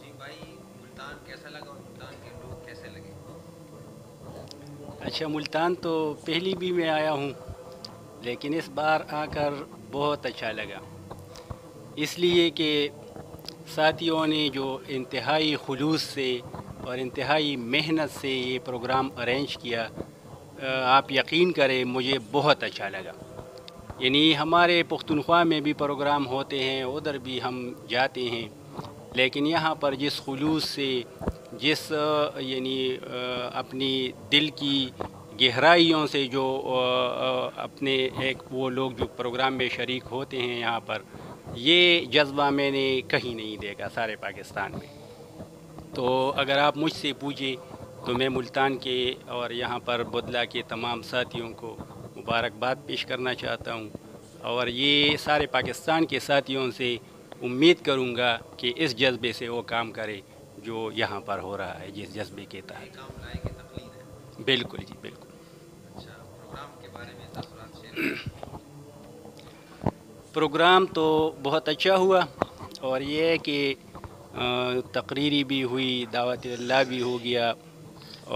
جی بھائی، ملتان کیسا لگا اور ملتان کے لوگ کیسے لگے؟ اچھا، ملتان تو پہلی بھی میں آیا ہوں، لیکن اس بار آ کر بہت اچھا لگا، اس لیے کہ ساتھیوں نے جو انتہائی خلوص سے اور انتہائی محنت سے یہ پروگرام ارینج کیا، آپ یقین کریں مجھے بہت اچھا لگا۔ یعنی ہمارے پختونخوا میں بھی پروگرام ہوتے ہیں، ادھر بھی ہم جاتے ہیں، لیکن یہاں پر جس خلوص سے، جس یعنی اپنی دل کی گہرائیوں سے جو اپنے ایک وہ لوگ جو پروگرام میں شریک ہوتے ہیں یہاں پر، یہ جذبہ میں نے کہیں نہیں دیکھا سارے پاکستان میں۔ تو اگر آپ مجھ سے پوچھیں تو میں ملتان کے اور یہاں پر بدلہ کے تمام ساتھیوں کو مبارکباد پیش کرنا چاہتا ہوں، اور یہ سارے پاکستان کے ساتھیوں سے امید کروں گا کہ اس جذبے سے وہ کام کرے جو یہاں پر ہو رہا ہے، جس جذبے کے نئے تحت۔ کام لائے کہ تقلید ہے؟ بالکل جی، بالکل۔ اچھا، پروگرام کے بارے میں تاثرات شیئر کریں۔ پروگرام تو بہت اچھا ہوا، اور یہ ہے کہ تقریری بھی ہوئی، دعوت اللہ بھی ہو گیا،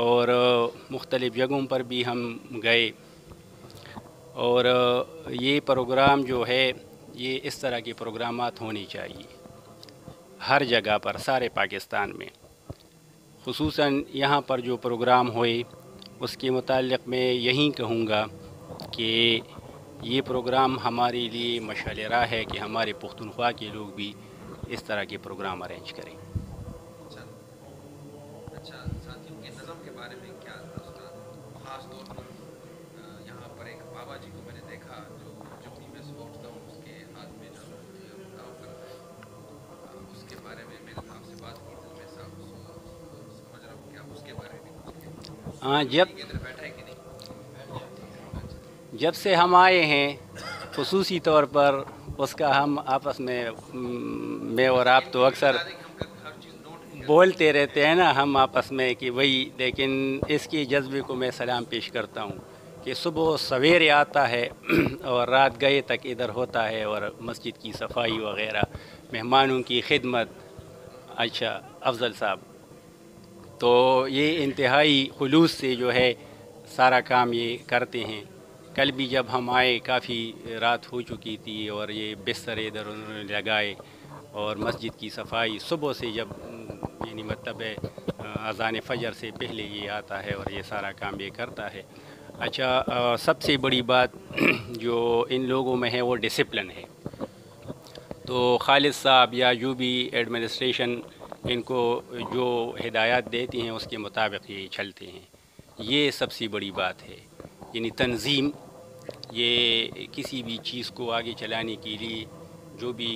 اور مختلف جگہوں پر بھی ہم گئے، اور یہ پروگرام جو ہے یہ اس طرح کے پروگرامات ہونے چاہیے ہر جگہ پر، سارے پاکستان میں۔ خصوصاً یہاں پر جو پروگرام ہوئے اس کے متعلق میں یہی کہوں گا کہ یہ پروگرام ہمارے لیے مشعل راہ ہے کہ ہمارے پختونخوا کے لوگ بھی اس طرح کے پروگرام ارینج کریں۔ اچھا، ساتھیوں کے نظم کے بارے میں کیا تاثرات ہیں؟ خاص طور پر یہاں پر ایک بابا جی کو میں نے دیکھا جو جب بھی میں صبح اٹھتا ہوں اس کے ہاتھ میں جو کتاب کرتا ہے، اس کے بارے میں نے آپ سے بات کی تو میں سمجھ رہا ہوں کہ آپ اس کے بارے میں کچھ کہیں۔ ہاں، بابا جی کے ادھر بیٹھا ہے کہ نہیں؟ جب سے ہم آئے ہیں خصوصی طور پر اس کا ہم آپس میں اور آپ تو اکثر بولتے رہتے ہیں نا ہم آپس میں کہ وہی، لیکن اس کے جذبے کو میں سلام پیش کرتا ہوں کہ صبح سویرے آتا ہے اور رات گئے تک ادھر ہوتا ہے، اور مسجد کی صفائی وغیرہ، مہمانوں کی خدمت۔ اچھا افضل صاحب، تو یہ انتہائی خلوص سے جو ہے سارا کام یہ کرتے ہیں۔ کل بھی جب ہم آئے کافی رات ہو چکی تھی، اور یہ بستر ادھر انہوں نے لگائے، اور مسجد کی صفائی صبح سے، جب یعنی مطلب ہے اذان فجر سے پہلے یہ آتا ہے اور یہ سارا کام یہ کرتا ہے۔ اچھا، سب سے بڑی بات جو ان لوگوں میں ہے وہ ڈسپلن ہے۔ تو خالد صاحب یا جو بھی ایڈمنسٹریشن ان کو جو ہدایات دیتی ہیں اس کے مطابق یہ چلتے ہیں، یہ سب سے بڑی بات ہے۔ یعنی تنظیم، یہ کسی بھی چیز کو آگے چلانے کے لیے جو بھی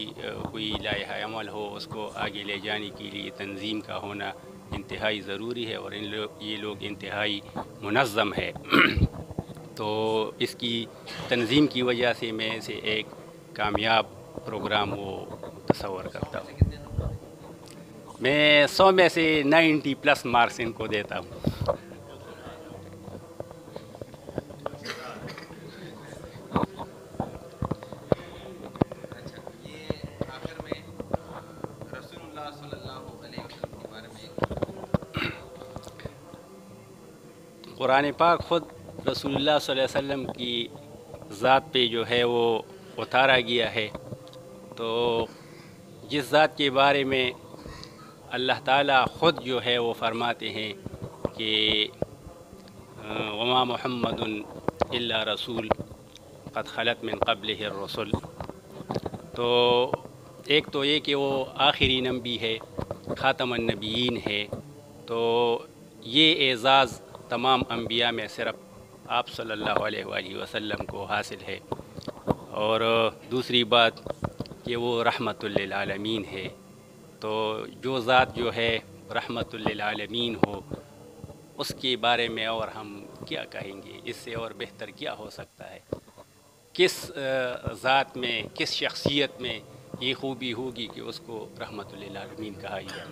کوئی لائحہ عمل ہو اس کو آگے لے جانے کے لیے تنظیم کا ہونا انتہائی ضروری ہے، اور یہ لوگ انتہائی منظم ہے۔ تو اس کی تنظیم کی وجہ سے میں اسے ایک کامیاب پروگرام وہ تصور کرتا ہوں۔ میں 100 میں سے 90+ مارکس ان کو دیتا ہوں۔ اچھا، یہ آخر میں رسول اللہ صلی اللہ علیہ وسلم کے بارے میں قرآن پاک خود رسول اللہ صلی اللہ علیہ وسلم کی ذات پہ جو ہے وہ اتارا گیا ہے، تو جس ذات کے بارے میں اللہ تعالیٰ خود جو ہے وہ فرماتے ہیں کہ وما محمد الا رسول قد خلت من قبلہ الرسل، تو ایک تو یہ کہ وہ آخری نبی ہے، خاتم النبیین ہے، تو یہ اعزاز تمام انبیاء میں صرف آپ صلی اللہ علیہ وآلہ وسلم کو حاصل ہے۔ اور دوسری بات کہ وہ رحمت للعالمین ہے، تو جو ذات جو ہے رحمت للعالمین ہو اس کے بارے میں اور ہم کیا کہیں گے، اس سے اور بہتر کیا ہو سکتا ہے؟ کس ذات میں، کس شخصیت میں یہ خوبی ہوگی کہ اس کو رحمت للعالمین کہا گیا؟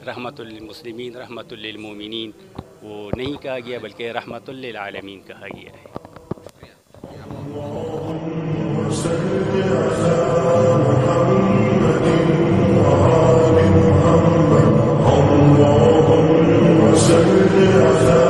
رحمت للمسلمین، رحمت للمومنین وہ نہیں کہا گیا، بلکہ رحمت للعالمین کہا گیا ہے۔ صلی اللہ العذاب